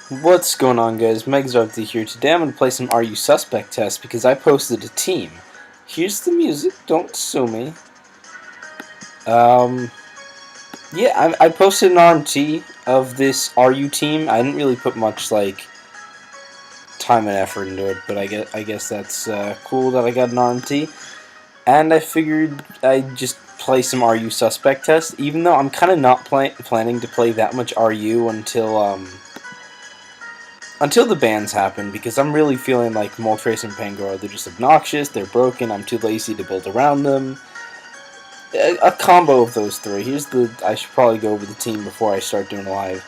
What's going on, guys? Megzarthy here. Today I'm going to play some Are You Suspect test because I posted a team. Here's the music, don't sue me. Yeah, I posted an RMT of this Are You team. I didn't really put much, time and effort into it, but I guess that's cool that I got an RMT. And I figured I'd just play some Are You Suspect test, even though I'm kind of not planning to play that much RU until the bans happen, because I'm really feeling like Moltres and Pangoro, they're just obnoxious, they're broken, I'm too lazy to build around them. A combo of those three. I should probably go over the team before I start doing live.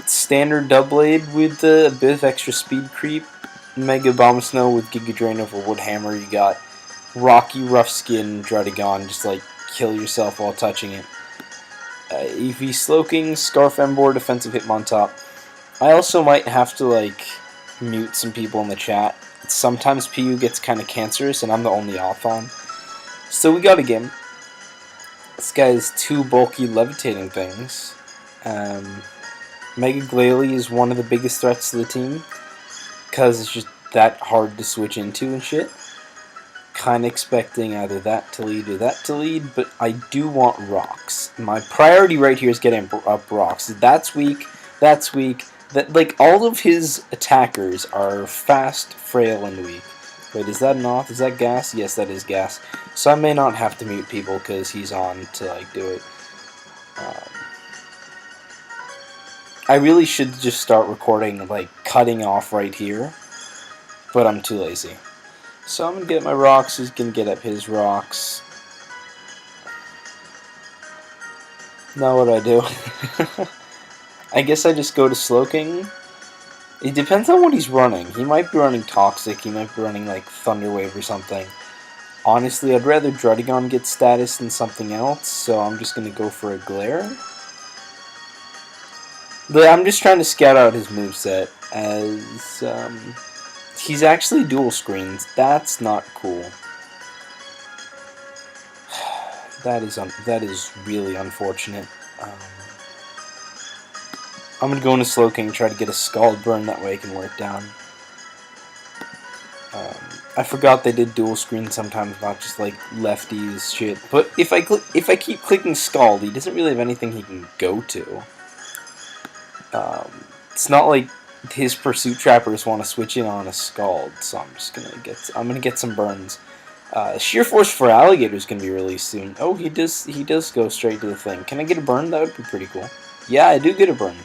Standard Doublade with a bit of extra speed creep. Mega Bomb Snow with Giga Drain over Woodhammer. You got Rocky Rough Skin Druddigon, just like kill yourself while touching it. EV Slowking, Scarf Embor, Defensive Hitmontop. I also might have to mute some people in the chat. Sometimes PU gets kind of cancerous and I'm the only off on. So we got a game. This guy has two bulky levitating things. Mega Glalie is one of the biggest threats to the team because it's just that hard to switch into and shit. Kind of expecting either that to lead or that to lead, but I do want rocks. My priority right here is getting up rocks. That's weak. That's weak. All of his attackers are fast, frail, and weak. Wait, is that an off? Is that gas? Yes, that is gas. So I may not have to mute people because he's on to do it. I really should just start recording cutting off right here, but I'm too lazy. So I'm gonna get my rocks. He's gonna get up his rocks. Now what do I do? I guess I just go to Slowking. It depends on what he's running. He might be running Toxic, he might be running Thunder Wave or something. Honestly, I'd rather Druddigon get status than something else, so I'm just going to go for a Glare. I'm just trying to scout out his moveset, as he's actually dual screens. That's not cool. That is really unfortunate. I'm going to go into Slowking and try to get a Scald Burn, that way I can wear it down. I forgot they did dual screen sometimes, not just lefties shit. But if I keep clicking Scald, he doesn't really have anything he can go to. It's not like his Pursuit Trappers want to switch in on a Scald, so I'm gonna get some burns. Sheer Force for Alligator is gonna be released soon. Oh, he does go straight to the thing. Can I get a burn? That would be pretty cool. Yeah, I do get a burn.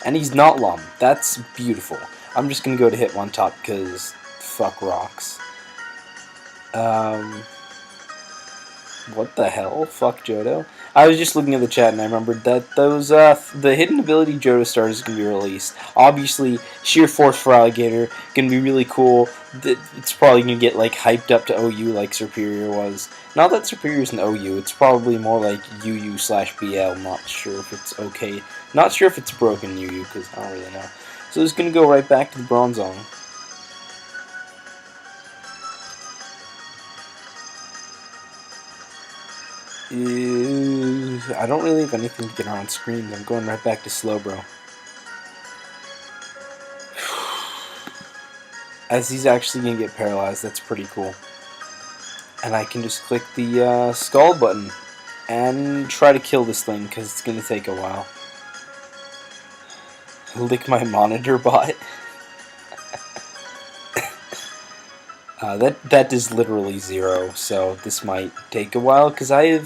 And he's not Lum. That's beautiful. I'm just gonna go to Hitmontop because fuck rocks. What the hell? Fuck Johto. I was just looking at the chat and I remembered that the hidden ability Johto starters is gonna be released. Obviously, Sheer Force for Alligator gonna be really cool. It's probably gonna get hyped up to OU like Superior was. Not that Superior is an OU. It's probably more like UU/BL. Not sure if it's okay. Not sure if it's broken UU because I don't really know. So it's gonna go right back to the Bronzong. I don't really have anything to get on screen. I'm going right back to Slowbro. As he's actually going to get paralyzed, that's pretty cool. And I can just click the skull button and try to kill this thing because it's going to take a while. Lick my monitor bot. That is literally 0, so this might take a while because I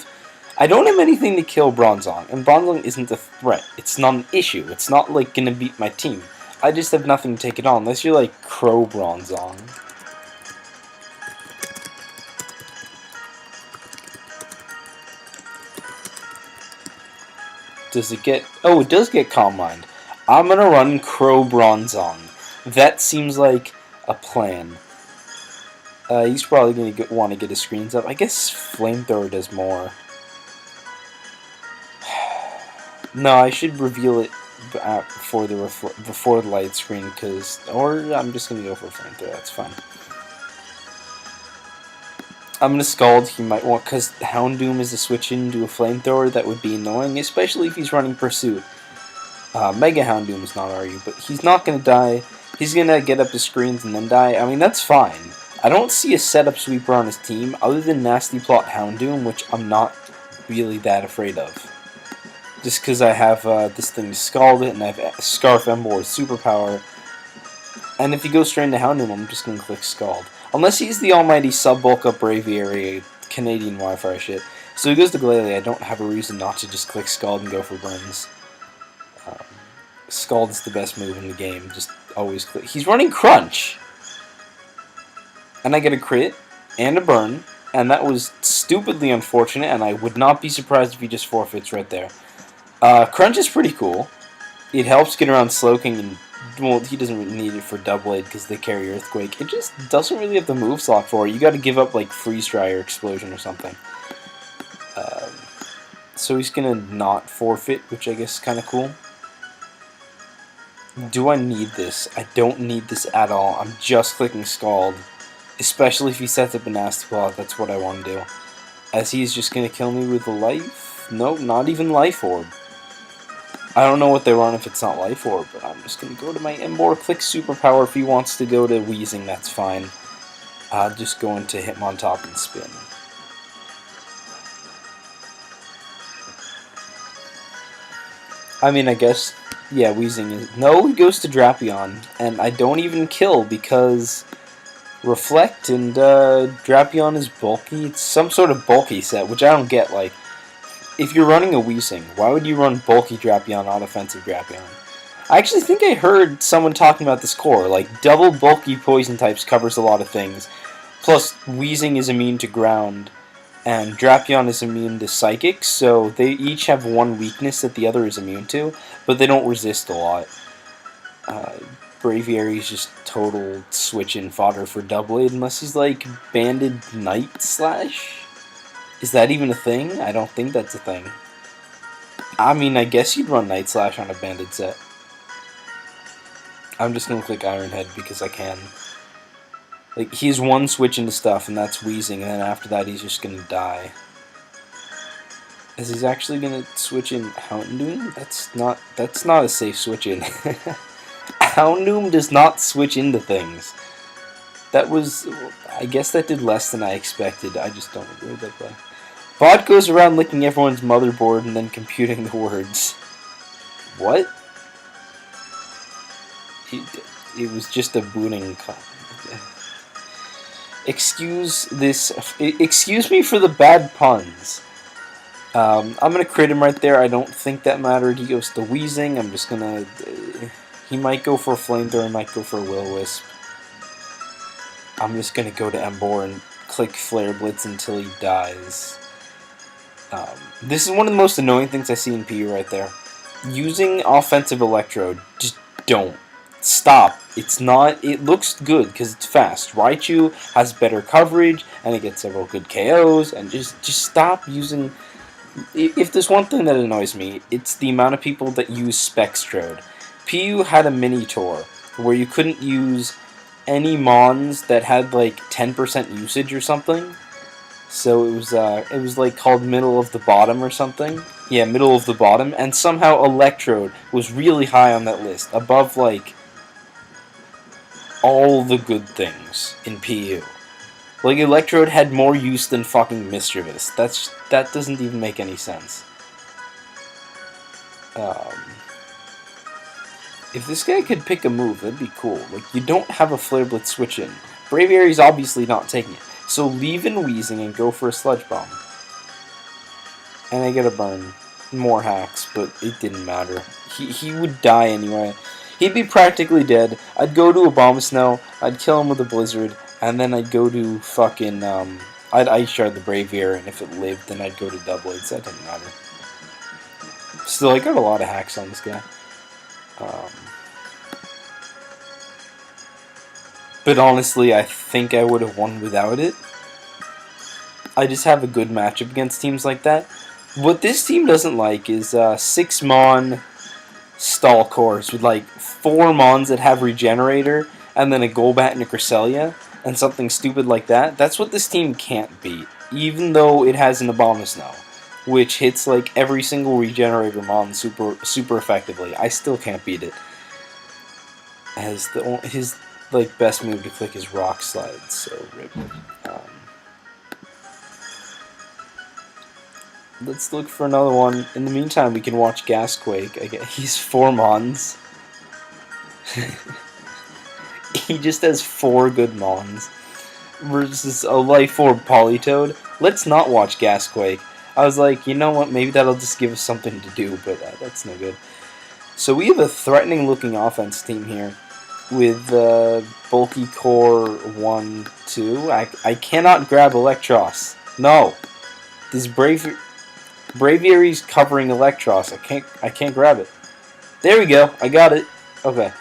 don't have anything to kill Bronzong, and Bronzong isn't a threat. It's not an issue. It's not gonna beat my team. I just have nothing to take it on unless you're Crow Bronzong. Does it get? Oh, it does get Calm Mind. I'm gonna run Crow Bronzong. That seems like a plan. He's probably going to want to get his screens up. I guess Flamethrower does more. No, I should reveal it before the light screen, or I'm just going to go for Flamethrower. That's fine. I'm going to Scald. He might want, because Houndoom is a switch into a Flamethrower. That would be annoying, especially if he's running Pursuit. Mega Houndoom is not RU, but he's not going to die. He's going to get up his screens and then die. I mean, that's fine. I don't see a setup sweeper on his team other than Nasty Plot Houndoom, which I'm not really that afraid of. Just because I have this thing to scald it, and I have Scarf Embor's superpower. And if he goes straight into Houndoom, I'm just going to click Scald. Unless he's the almighty sub-bulk up Braviary Canadian Wi-Fi shit. So he goes to Glalie, I don't have a reason not to just click Scald and go for burns. Scald is the best move in the game. Just always click. He's running Crunch! And I get a crit and a burn. And that was stupidly unfortunate, and I would not be surprised if he just forfeits right there. Crunch is pretty cool. It helps get around Slowking, and well, he doesn't really need it for Double Aid because they carry Earthquake. It just doesn't really have the moveslot for it. You got to give up like Freeze Dry or Explosion or something. So he's gonna not forfeit, which I guess is kind of cool. Do I need this? I don't need this at all. I'm just clicking Scald. Especially if he sets up a Nasty Plot, that's what I want to do. As he's just going to kill me with a Life? Nope, not even Life Orb. I don't know what they run if it's not Life Orb, but I'm just going to go to my Embor, click Superpower. If he wants to go to Wheezing, that's fine. Just go into Hitmontop and spin. I mean, I guess, yeah, Wheezing is... No, he goes to Drapion, and I don't even kill because Reflect and Drapion is bulky. It's some sort of bulky set, which I don't get. Like, if you're running a Wheezing, why would you run bulky Drapion, not offensive Drapion? I actually think I heard someone talking about this core. Like, double bulky poison types covers a lot of things. Plus, Wheezing is immune to ground, and Drapion is immune to Psychic, so they each have one weakness that the other is immune to, but they don't resist a lot. Braviary is just total switch-in fodder for Double Aid, unless he's like Banded Night Slash? Is that even a thing? I don't think that's a thing. I mean, I guess you'd run Night Slash on a Banded set. I'm just gonna click Iron Head because I can. Like, he's one switch into stuff, and that's Wheezing, and then after that he's just gonna die. Is he's actually gonna switch in Houndoom? That's not a safe switch in. Houndoom does not switch into things. That was, I guess that did less than I expected. I just don't agree with that play. Bot goes around licking everyone's motherboard and then computing the words. What? It was just a booting. Excuse me for the bad puns. I'm gonna crit him right there. I don't think that mattered. He goes to Wheezing. I'm just gonna. He might go for a Flamethrower. He might go for a Will-O-Wisp. I'm just gonna go to Embor and click Flare Blitz until he dies. This is one of the most annoying things I see in PU right there. Using offensive Electrode. Just don't. Stop. It's not. It looks good because it's fast. Raichu has better coverage and it gets several good KOs. And just stop using. If there's one thing that annoys me, it's the amount of people that use Spextrode. PU had a mini tour where you couldn't use any mons that had like 10% usage or something. So it was like called Middle of the Bottom or something. Yeah, Middle of the Bottom, and somehow Electrode was really high on that list, above like all the good things in PU. Like, Electrode had more use than fucking Mischievous. That doesn't even make any sense. If this guy could pick a move, that'd be cool. Like, you don't have a Flare Blitz switch in. Braviary's obviously not taking it. So leave in Wheezing and go for a Sludge Bomb. And I get a burn. More hacks, but it didn't matter. He would die anyway. He'd be practically dead. I'd go to Abomasnow, I'd kill him with a Blizzard, and then I'd go to fucking, I'd Ice Shard the Braviary, and if it lived, then I'd go to Double Aid, so that didn't matter. Still, I got a lot of hacks on this guy. But honestly, I think I would have won without it. I just have a good matchup against teams like that. What this team doesn't like is 6 Mon stall cores with like 4 Mons that have Regenerator, and then a Golbat and a Cresselia, and something stupid like that. That's what this team can't beat, even though it has an Abomasnow. which hits like every single regenerator mon super effectively. I still can't beat it. As his like best move to click is Rock Slide, so rip. Let's look for another one. In the meantime, we can watch Gasquake. He's 4 mons. He just has 4 good mons. Versus a Life Orb Politoed. Let's not watch Gasquake. I was like, you know what, maybe that'll just give us something to do, but that's no good. So we have a threatening looking offense team here with Bulky Core 1, 2. I cannot grab Electros. No. This Braviary's covering Electros. I can't grab it. There we go. I got it. Okay.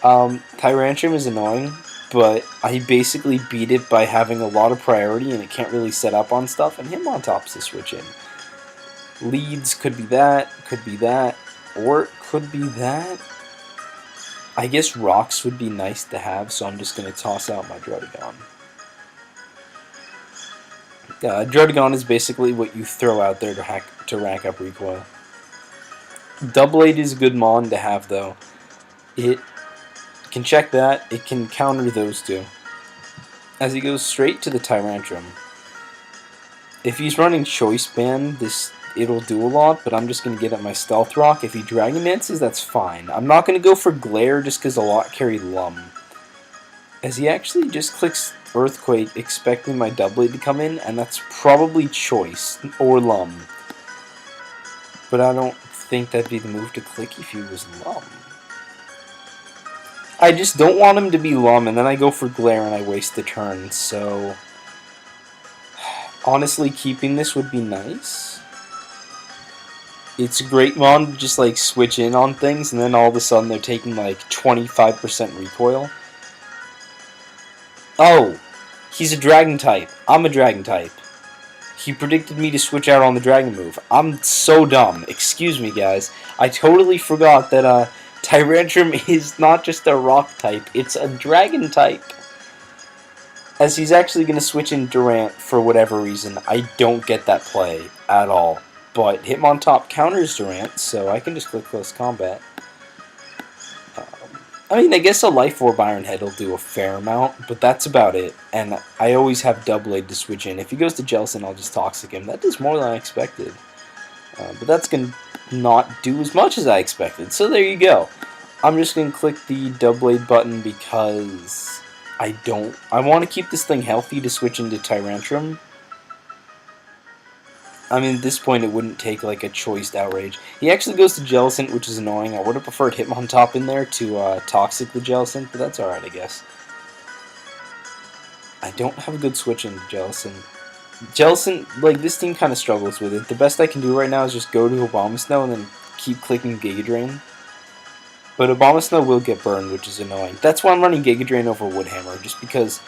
Tyrantrum is annoying, but I basically beat it by having a lot of priority and it can't really set up on stuff, and Hitmontop's to switch in. Leads could be that, or it could be that. I guess rocks would be nice to have, so I'm just going to toss out my Druddigon. Druddigon is basically what you throw out there to rank up recoil. Double 8 is a good mon to have, though. It can check that, it can counter those two. As he goes straight to the Tyrantrum. If he's running Choice Band, it'll do a lot, but I'm just going to get at my Stealth Rock. If he Dragon Dances, that's fine. I'm not going to go for Glare just because a lot carry Lum. As he actually just clicks Earthquake, expecting my Double 8 to come in, and that's probably Choice, or Lum. But I don't think that'd be the move to click if he was Lum. I just don't want him to be Lum, and then I go for Glare and I waste the turn, so honestly, keeping this would be nice. It's a great mon to just like switch in on things, and then all of a sudden they're taking like 25% recoil. Oh, he's a Dragon type. I'm a Dragon type. He predicted me to switch out on the Dragon move. I'm so dumb. Excuse me, guys. I totally forgot that Tyrantrum is not just a rock type, it's a Dragon type. As he's actually going to switch in Durant for whatever reason. I don't get that play at all. But Hitmontop counters Durant, so I can just click Close Combat. I mean, I guess a Life Orb Iron Head will do a fair amount, but that's about it. And I always have Double Aid to switch in. If he goes to Jellicent, I'll just Toxic him. That does more than I expected. But that's going to not do as much as I expected. So there you go. I'm just going to click the Double Aid button because I want to keep this thing healthy to switch into Tyrantrum. I mean, at this point, it wouldn't take, like, a choiced Outrage. He actually goes to Jellicent, which is annoying. I would have preferred Hitmontop in there to Toxic the Jellicent, but that's alright, I guess. I don't have a good switch into Jellicent. Jellicent, like, this team kind of struggles with it. The best I can do right now is just go to Abomasnow and then keep clicking Giga Drain. But Abomasnow will get burned, which is annoying. That's why I'm running Giga Drain over Woodhammer, just because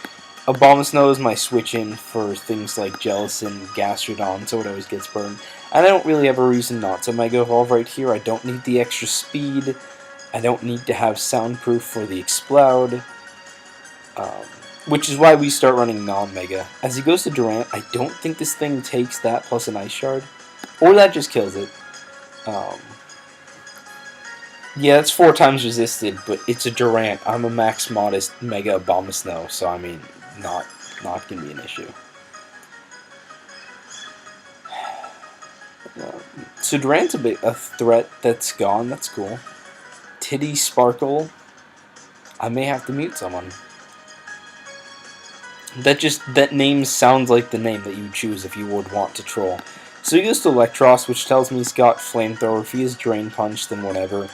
Abomasnow is my switch-in for things like Jellicent, Gastrodon, so it always gets burned. And I don't really have a reason not to Mega Evolve right here. I don't need the extra speed. I don't need to have Soundproof for the Explode. Which is why we start running non-Mega. As he goes to Durant, I don't think this thing takes that plus an Ice Shard. Or that just kills it. Yeah, it's 4 times resisted, but it's a Durant. I'm a max modest Mega Abomasnow, so I mean, not gonna be an issue. So Durant's a threat that's gone. That's cool. Titty Sparkle. I may have to mute someone. That name sounds like the name that you would choose if you would want to troll. So he goes to Electros, which tells me he's got Flamethrower. If he has Drain Punch, then whatever.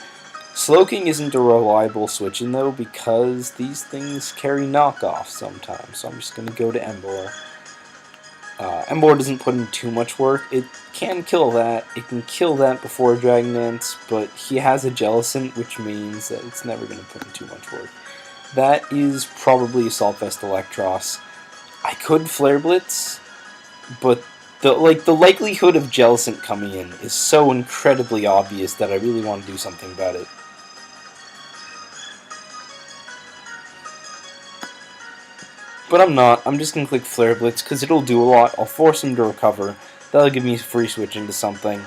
Slowking isn't a reliable switch-in, though, because these things carry knockoff sometimes. So I'm just going to go to Emboar. Emboar doesn't put in too much work. It can kill that. It can kill that before Dragon Dance, but he has a Jellicent, which means that it's never going to put in too much work. That is probably Assault Vest Electros. I could Flare Blitz, but the likelihood of Jellicent coming in is so incredibly obvious that I really want to do something about it. But I'm not. I'm just going to click Flare Blitz because it'll do a lot. I'll force him to recover. That'll give me a free switch into something.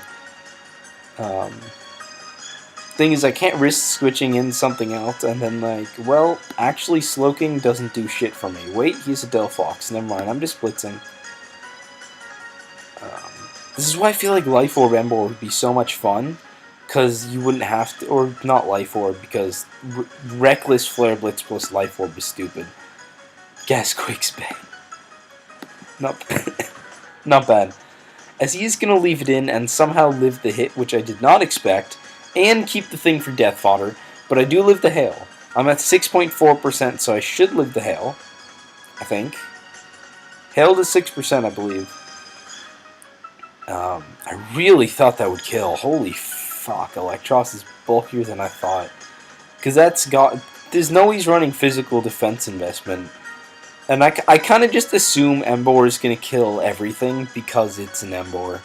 Thing is, I can't risk switching in something else, and then, like, well, actually, Slowking doesn't do shit for me. Wait, he's a Delphox. Never mind, I'm just blitzing. This is why I feel like Life Orb Ember would be so much fun, because you wouldn't have to, or not Life Orb, because Reckless Flare Blitz plus Life Orb is stupid. Gasquake's Bay. Not bad. As he is going to leave it in and somehow live the hit, which I did not expect, and keep the thing for death fodder, but I do live the hail. I'm at 6.4%, so I should live the hail, I think. Hail to 6%, I believe. I really thought that would kill. Holy fuck, Electros is bulkier than I thought. Because there's no he's running physical defense investment. And I kind of just assume Emboar is going to kill everything because it's an Emboar.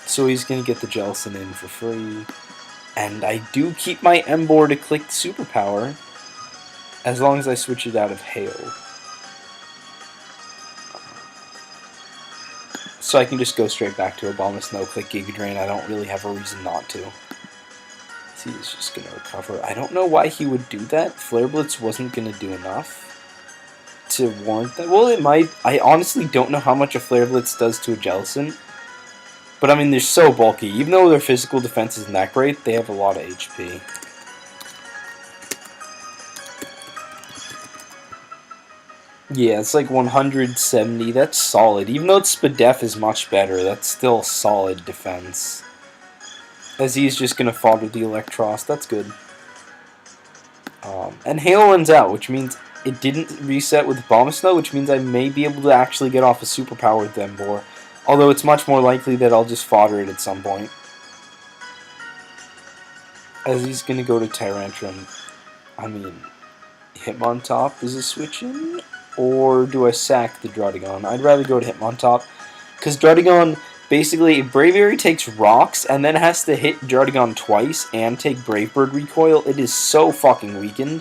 So he's going to get the Jellicent in for free. And I do keep my Emboar to click Superpower, as long as I switch it out of Hail. So I can just go straight back to Abominus No click Giga Drain. I don't really have a reason not to. So he's just going to recover. I don't know why he would do that. Flare Blitz wasn't going to do enough to warrant that. Well, it might. I honestly don't know how much a Flare Blitz does to a Jellicent. But I mean, they're so bulky. Even though their physical defense isn't that great, they have a lot of HP. Yeah, it's like 170. That's solid. Even though its Spadef is much better, that's still solid defense. As he's just going to fodder the Electros. That's good. And Hail runs out, which means it didn't reset with Abomasnow, which means I may be able to actually get off a superpower with Emboar. Although it's much more likely that I'll just fodder it at some point. As he's going to go to Tyrantrum. I mean, Hitmontop is a switch in? Or do I sack the Druddigon? I'd rather go to Hitmontop. Because Druddigon, basically, Braviary takes rocks and then has to hit Druddigon twice and take Brave Bird recoil. It is so fucking weakened.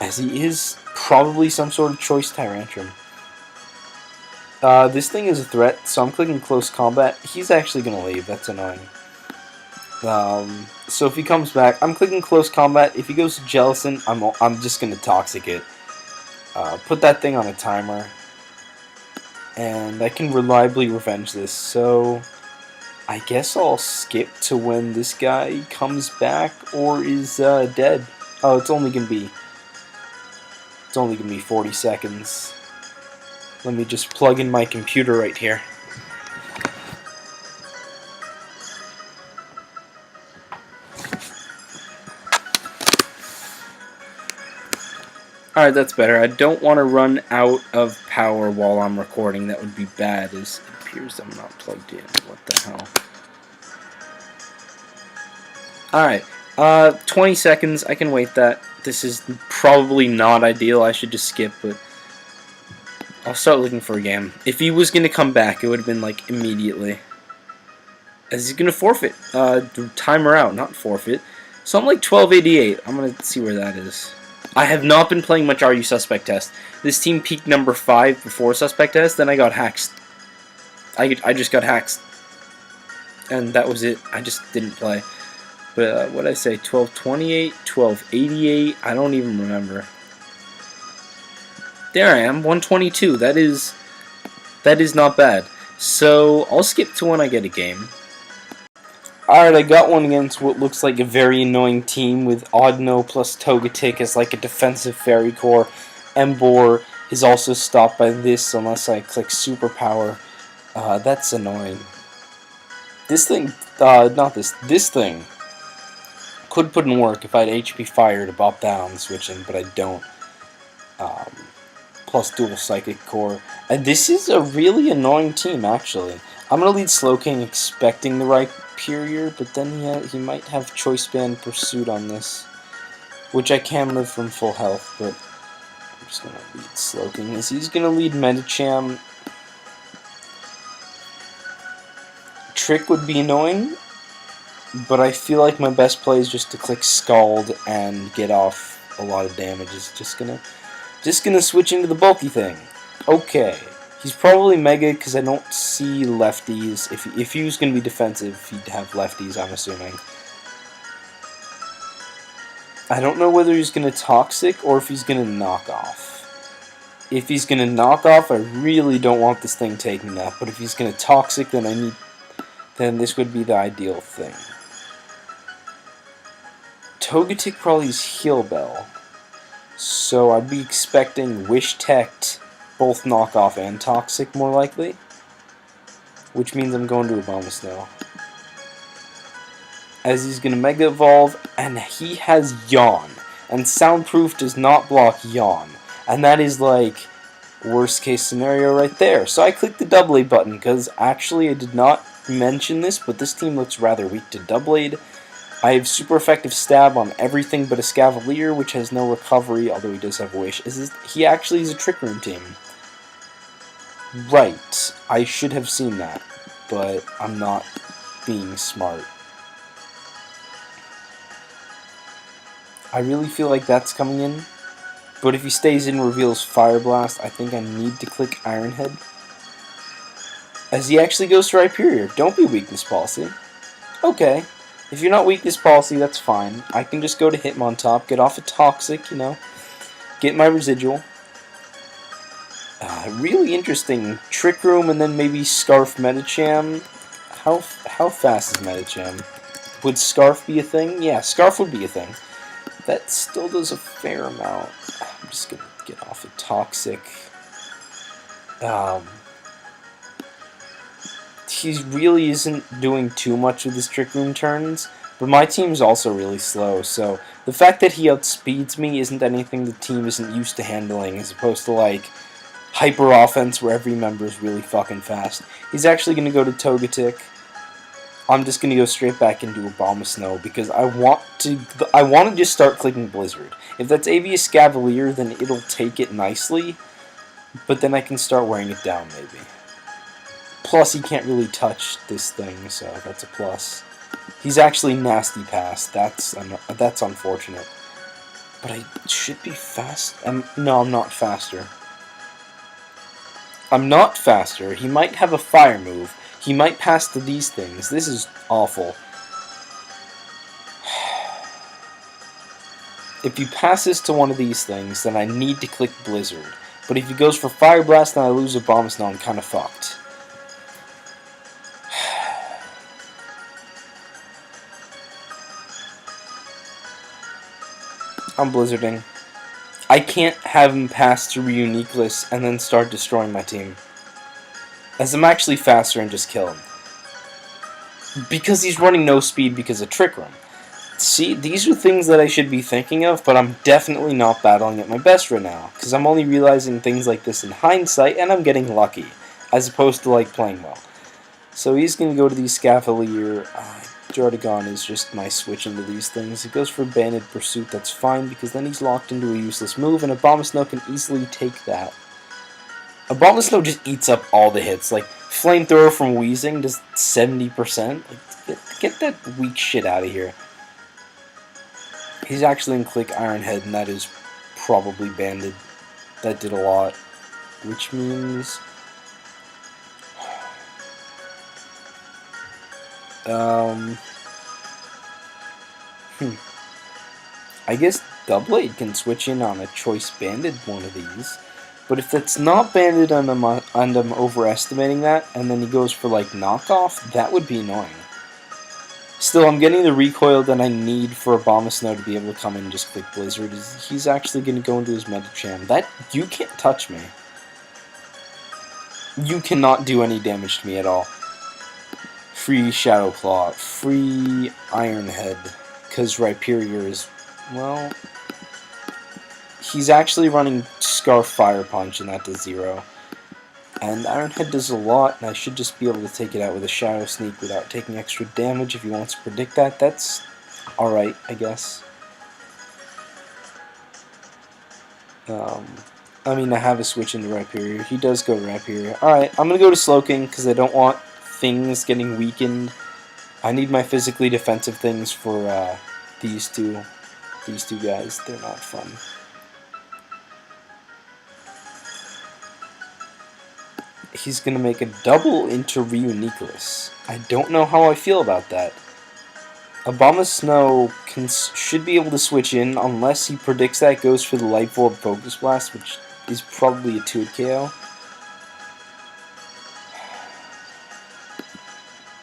As he is probably some sort of choice Tyrantrum. This thing is a threat, so I'm clicking Close Combat. He's actually going to leave. That's annoying. So if he comes back, I'm clicking Close Combat. If he goes to Jellicent, I'm just going to Toxic it. Put that thing on a timer. And I can reliably revenge this. So I guess I'll skip to when this guy comes back or is dead. Oh, it's only going to be 40 seconds. Let me just plug in my computer right here. Alright, that's better. I don't want to run out of power while I'm recording. That would be bad, as it appears I'm not plugged in. What the hell? Alright, 20 seconds. I can wait that. This is probably not ideal. I should just skip, but I'll start looking for a game. If he was going to come back, it would have been, like, immediately. As he's going to forfeit. Timer out, not forfeit. So I'm like 1288. I'm going to see where that is. I have not been playing much Are You Suspect Test. This team peaked number 5 before Suspect Test, then I got hacked. I just got hacked. And that was it. I just didn't play. But what did I say? 1228, 1288. I don't even remember. There I am, 122. That is not bad. So I'll skip to when I get a game. Alright, I got one against what looks like a very annoying team with Audino plus Togetic as like a defensive Fairy Core. Emboar is also stopped by this unless I click Superpower. That's annoying. This thing, this thing could put in work if I had HP Fire to bop that on the switch in, but I don't. Plus dual Psychic Core. And this is a really annoying team, actually. I'm going to lead Slowking expecting the Rhyperior, but then he might have Choice Band Pursuit on this, which I can live from full health, but I'm just going to lead Slowking. As he's going to lead Medicham. Trick would be annoying, but I feel like my best play is just to click Scald and get off a lot of damage. It's just gonna switch into the bulky thing. Okay, He's probably Mega because I don't see lefties. If he was going to be defensive, he'd have lefties, I'm assuming. I don't know whether he's going to Toxic or if he's going to Knock Off. If he's going to Knock Off, I really don't want this thing taking that. But if he's going to Toxic, then this would be the ideal thing. Togetic probably is Heal Bell. So I'd be expecting Wish Tech, both Knock Off and Toxic, more likely. Which means I'm going to Abomasnow. As he's going to Mega Evolve, and he has Yawn. And Soundproof does not block Yawn. And that is like worst case scenario right there. So I clicked the Doublade button because actually I did not mention this, but this team looks rather weak to Doublade. I have super effective stab on everything but a Scavalier, which has no recovery, although he does have Wish. He actually is a Trick Room team. Right, I should have seen that, but I'm not being smart. I really feel like that's coming in. But if he stays in, reveals Fire Blast, I think I need to click Iron Head. As he actually goes to Rhyperior. Don't be Weakness Policy. Okay. If you're not Weakness Policy, that's fine. I can just go to Hitmontop, get off a Toxic, you know. Get my Residual. Really interesting. Trick Room and then maybe Scarf Medicham. How fast is Medicham? Would Scarf be a thing? Yeah, Scarf would be a thing. That still does a fair amount. I'm just going to get off of Toxic. He really isn't doing too much with his Trick Room turns, but my team's also really slow, so the fact that he outspeeds me isn't anything the team isn't used to handling, as opposed to, like, hyper offense where every member is really fucking fast. He's actually going to go to Togetic. I'm just gonna go straight back into Abomasnow because I want to just start clicking Blizzard. If that's Avius Scavalier, then it'll take it nicely, but then I can start wearing it down maybe. Plus, he can't really touch this thing, so that's a plus. He's actually Nasty Pass. That's unfortunate. But I should be fast. No, I'm not faster. I'm not faster. He might have a fire move. He might pass to these things. This is awful. If he passes to one of these things, then I need to click Blizzard. But if he goes for Fire Blast and I lose a Abomasnow, I'm kind of fucked. I'm Blizzarding. I can't have him pass through Uniqueless and then start destroying my team. As I'm actually faster and just kill him. Because he's running no speed because of Trick Room. See, these are things that I should be thinking of, but I'm definitely not battling at my best right now. Because I'm only realizing things like this in hindsight, and I'm getting lucky. As opposed to, like, playing well. So he's going to go to these Scavalier. Jardigon is just my switch into these things. He goes for Banded Pursuit, that's fine, because then he's locked into a useless move, and Abomasnow can easily take that. Abomasnow just eats up all the hits. Like, Flamethrower from Weezing does 70%. Like, get that weak shit out of here. He's actually in Click Iron Head, and that is probably banded. That did a lot. Which means... I guess Doublade can switch in on a Choice Banded one of these. But if that's not banded and I'm overestimating that, and then he goes for, like, knockoff, that would be annoying. Still, I'm getting the recoil that I need for Abomasnow to be able to come in and just click Blizzard. He's actually going to go into his Medicham. You can't touch me. You cannot do any damage to me at all. Free Shadow Claw. Free Iron Head. Because Rhyperior is, well... He's actually running Scarf Fire Punch, and that does 0. And Iron Head does a lot, and I should just be able to take it out with a Shadow Sneak without taking extra damage if he wants to predict that. That's alright, I guess. I mean, I have a switch into Rhyperior. He does go to Rhyperior. Alright, I'm going to go to Slowking, because I don't want things getting weakened. I need my physically defensive things for these two guys. They're not fun. he's going to make a double into Reuniclus. I don't know how I feel about that. Abomasnow should be able to switch in unless he predicts that it goes for the Light Orb Focus Blast, which is probably a 2-hit KO.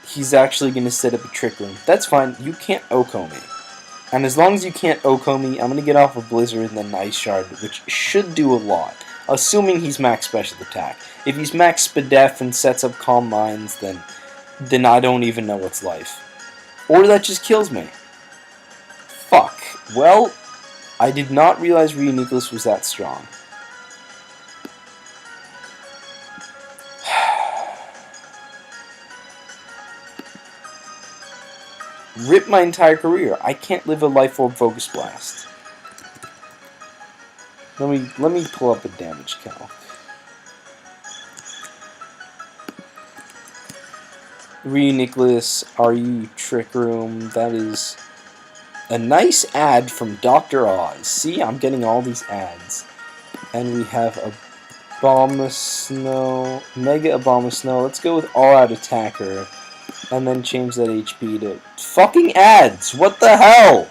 He's actually going to set up a Trick Room. That's fine. You can't Oko me. And as long as you can't Oko me, I'm going to get off a Blizzard and then Ice Shard, which should do a lot. Assuming he's max special attack. If he's max Spadef and sets up Calm Minds, then I don't even know what's life. Or that just kills me. Fuck. Well, I did not realize Reuniclus was that strong. Rip my entire career. I can't live a Life Orb Focus Blast. Let me pull up a damage calc. Reuniclus, are you Trick Room? That is a nice ad from Dr. Oz. See, I'm getting all these ads. And we have Abomasnow, Mega Abomasnow. Let's go with All Out Attacker. And then change that HP to fucking ads. What the hell?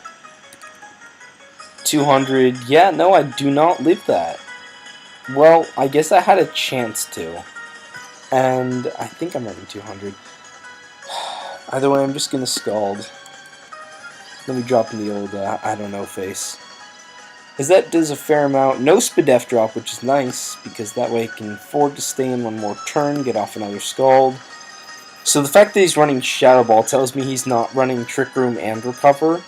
200. Yeah, no, I do not live that. Well, I guess I had a chance to. And I think I'm running 200. Either way, I'm just gonna Scald. Let me drop in the old, I don't know face. As that does a fair amount. No Spadef drop, which is nice, because that way I can afford to stay in one more turn, get off another Scald. So the fact that he's running Shadow Ball tells me he's not running Trick Room and Recover,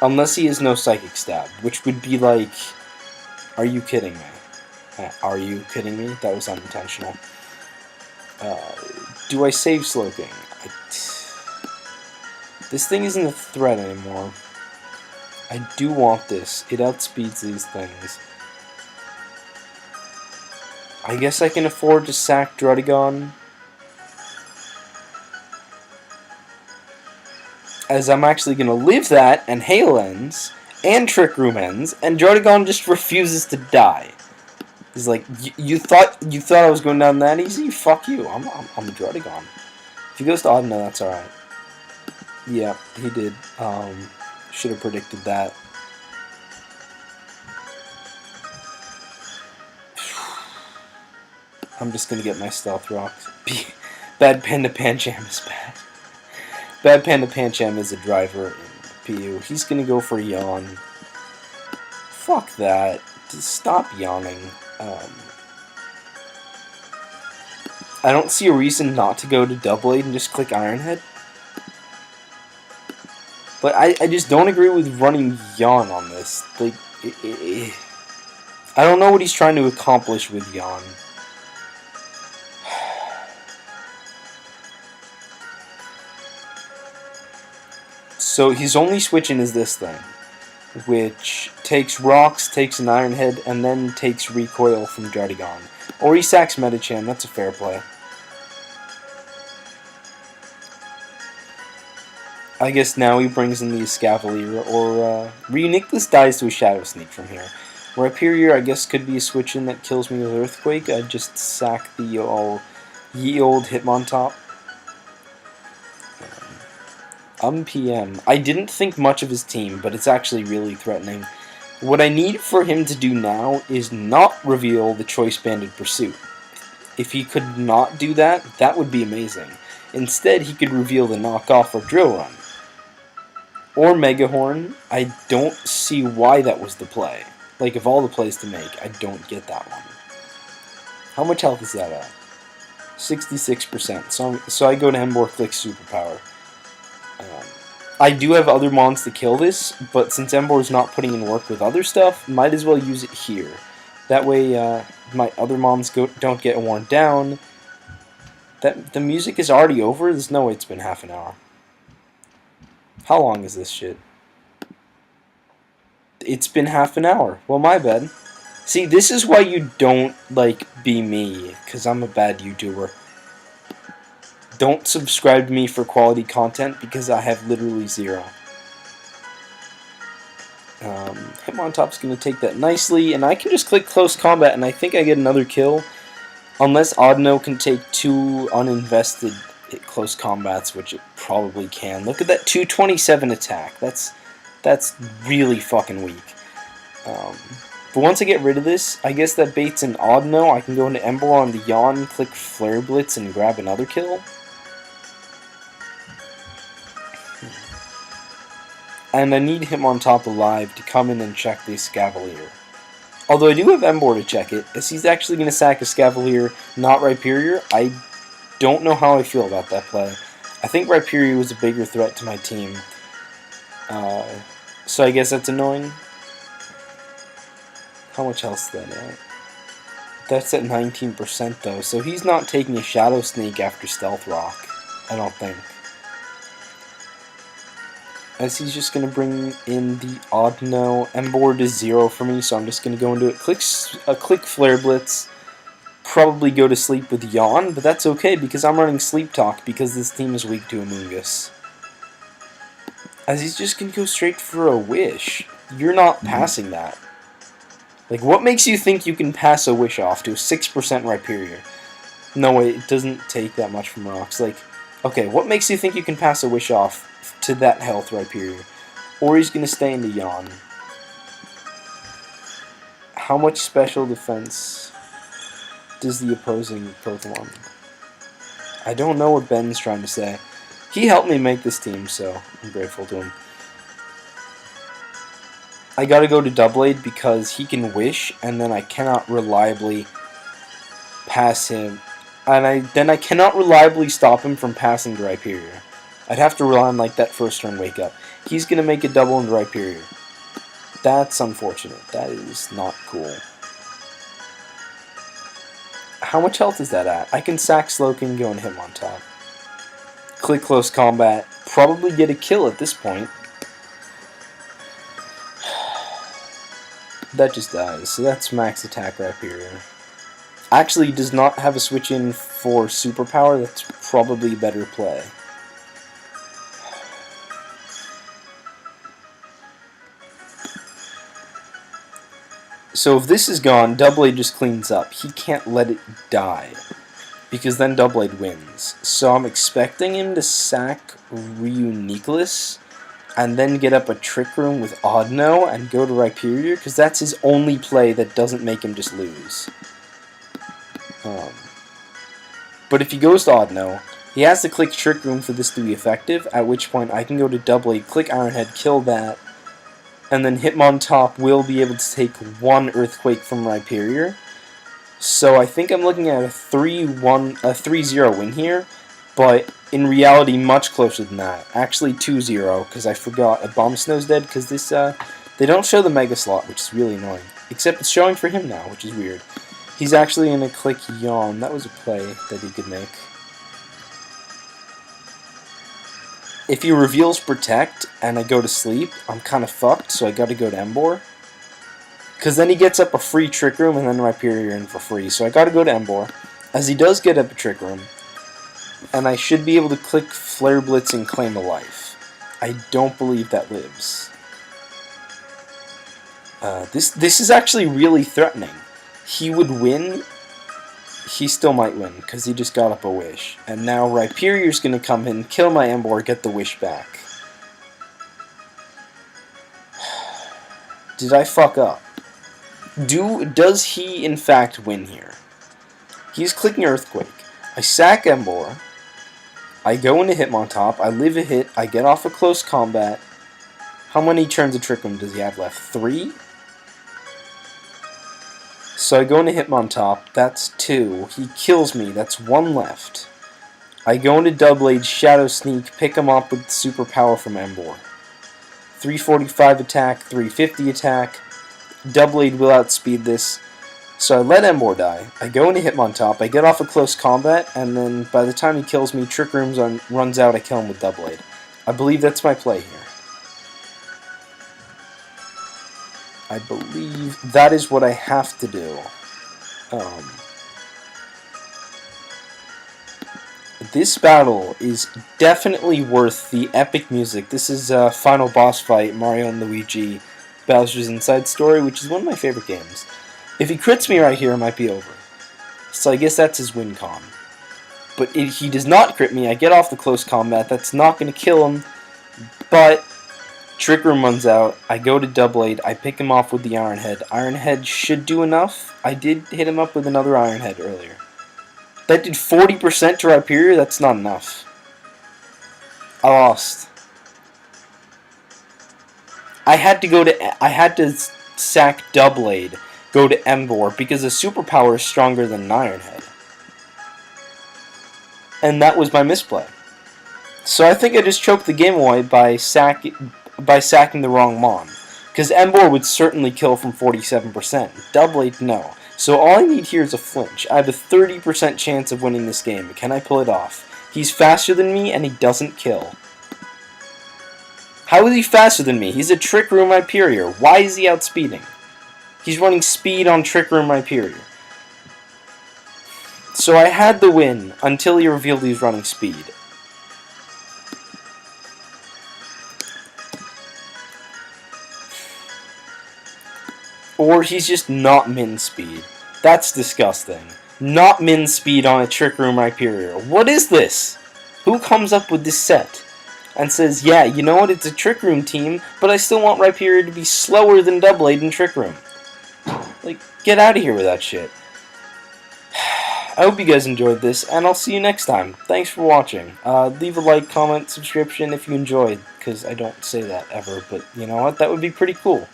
unless he has no Psychic Stab, which would be like, are you kidding me? Are you kidding me? That was unintentional. Do I save Slowking? This thing isn't a threat anymore. I do want this. It outspeeds these things. I guess I can afford to sack Druddigon, as I'm actually going to live that, and Hail ends, and Trick Room ends, and Druddigon just refuses to die. He's like, you thought I was going down that easy? Fuck you, I'm a Druddigon. If he goes to Odd, no, that's alright. Yeah, he did. Should have predicted that. I'm just going to get my Stealth Rock. Bad Panda Pancham is bad. Bad Panda Pancham is a driver in PU. He's gonna go for Yawn. Fuck that. Just stop yawning. I don't see a reason not to go to Double Aid and just click Ironhead. But I just don't agree with running Yawn on this. Like, I don't know what he's trying to accomplish with Yawn. So his only switching is this thing, which takes Rocks, takes an Iron Head, and then takes Recoil from Druddigon. Or he sacks Medicham, that's a fair play. I guess now he brings in the Escavalier, or Reuniclus dies to a Shadow Sneak from here. Rhyperior, I guess, could be a switch-in that kills me with Earthquake. I'd just sack the ye old Hitmontop. PM. I didn't think much of his team, but it's actually really threatening. What I need for him to do now is not reveal the Choice Banded Pursuit. If he could not do that, that would be amazing. Instead, he could reveal the Knockoff or Drill Run. Or Megahorn. I don't see why that was the play. Like, of all the plays to make, I don't get that one. How much health is that at? 66%. So I go to Embor, click Superpower. I do have other mons to kill this, but since Embor is not putting in work with other stuff, might as well use it here. That way, my other mons don't get worn down. The music is already over? There's no way it's been half an hour. How long is this shit? It's been half an hour. Well, my bad. See, this is why you don't, like, be me, because I'm a bad YouTuber. Don't subscribe to me for quality content, because I have literally zero. Hitmontop's going to take that nicely, and I can just click Close Combat, and I think I get another kill. Unless Audino can take 2 uninvested close combats, which it probably can. Look at that 227 attack. That's really fucking weak. But once I get rid of this, I guess that baits an Audino. I can go into Embor on the Yawn, click Flare Blitz, and grab another kill. And I need him on top alive to come in and check the Scavalier. Although I do have Embor to check it, as he's actually going to sack a Scavalier, not Rhyperior. I don't know how I feel about that play. I think Rhyperior was a bigger threat to my team. So I guess that's annoying. How much health is that at? That's at 19% though, so he's not taking a Shadow Sneak after Stealth Rock, I don't think. As he's just going to bring in the Audino. Embor is 0 for me, so I'm just going to go into it. Click Flare Blitz. Probably go to sleep with Yawn, but that's okay because I'm running Sleep Talk because this team is weak to Amoonguss. As he's just going to go straight for a Wish. You're not passing that. Like, what makes you think you can pass a Wish off to a 6% Rhyperior? No way, it doesn't take that much from rocks. Like, okay, what makes you think you can pass a Wish off to that health Rhyperior? Or he's going to stay into Yawn. How much special defense does the opposing Pokemon? I don't know what Ben's trying to say. He helped me make this team, so I'm grateful to him. I gotta go to Doublade because he can Wish, and then I cannot reliably pass him. And then I cannot reliably stop him from passing to Rhyperior. I'd have to rely on like that first turn Wake Up. He's gonna make a double into Rhyperior. That's unfortunate. That is not cool. How much health is that at? I can sack Slowking, go and hit him on top. Click Close Combat. Probably get a kill at this point. That just dies, so that's max attack Rhyperior. Actually, does not have a switch in for Superpower. That's probably a better play. So if this is gone, Doublade just cleans up. He can't let it die, because then Doublade wins. So I'm expecting him to sack Reuniqueless, and then get up a Trick Room with Audino and go to Rhyperior, because that's his only play that doesn't make him just lose. But if he goes to Audino, he has to click Trick Room for this to be effective, at which point I can go to Doublade, click Ironhead, kill that, and then Hitmontop will be able to take 1 Earthquake from Rhyperior. So I think I'm looking at a 3-0 win here, but in reality much closer than that. Actually 2-0, because I forgot a Bomb Snow's dead, because this they don't show the Mega Slot, which is really annoying. Except it's showing for him now, which is weird. He's actually going to click Yawn. That was a play that he could make. If he reveals Protect and I go to sleep, I'm kind of fucked, so I got to go to Embor. Because then he gets up a free Trick Room and then Rhyperior in for free. So I got to go to Embor, as he does get up a Trick Room. And I should be able to click Flare Blitz and claim a life. I don't believe that lives. This is actually really threatening. He would win. He still might win, because he just got up a Wish. And now Rhyperior's going to come in, kill my Embor, get the Wish back. Did I fuck up? Does he, in fact, win here? He's clicking Earthquake. I sack Embor. I go into Hitmontop. I live a hit. I get off a close combat. How many turns of Trick Room does he have left? 3? So I go into Hitmontop. That's 2. He kills me. That's 1 left. I go into Doublade, Shadow Sneak, pick him up with Superpower from Embor. 345 attack, 350 attack. Doublade will outspeed this. So I let Embor die. I go into Hitmontop. I get off a close combat, and then by the time he kills me, Trick Room runs out. I kill him with Doublade. I believe that's my play here. I believe that is what I have to do. This battle is definitely worth the epic music. This is a final boss fight, Mario and Luigi, Bowser's Inside Story, which is one of my favorite games. If he crits me right here, it might be over. So I guess that's his win con. But he does not crit me. I get off the close combat. That's not going to kill him. But Trick Room runs out. I go to Double Aid. I pick him off with the Iron Head. Iron Head should do enough. I did hit him up with another Iron Head earlier. That did 40% to Rhyperior. That's not enough. I lost. I had to sack Double Aid, go to Ember, because a superpower is stronger than an Iron Head. And that was my misplay. So I think I just choked the game away by sacking the wrong Mon. Because Ember would certainly kill from 47%. Double Aid, no. So all I need here is a flinch. I have a 30% chance of winning this game. Can I pull it off? He's faster than me and he doesn't kill. How is he faster than me? He's a Trick Room Rhyperior. Why is he outspeeding? He's running speed on Trick Room Rhyperior. So I had the win until he revealed he was running speed. Or he's just not min speed. That's disgusting. Not min speed on a Trick Room Rhyperior. What is this? Who comes up with this set? And says, yeah, you know what, it's a Trick Room team, but I still want Rhyperior to be slower than Double Aid in Trick Room. Like, get out of here with that shit. I hope you guys enjoyed this, and I'll see you next time. Thanks for watching. Leave a like, comment, subscription if you enjoyed, because I don't say that ever, but you know what, that would be pretty cool.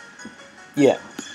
Yeah.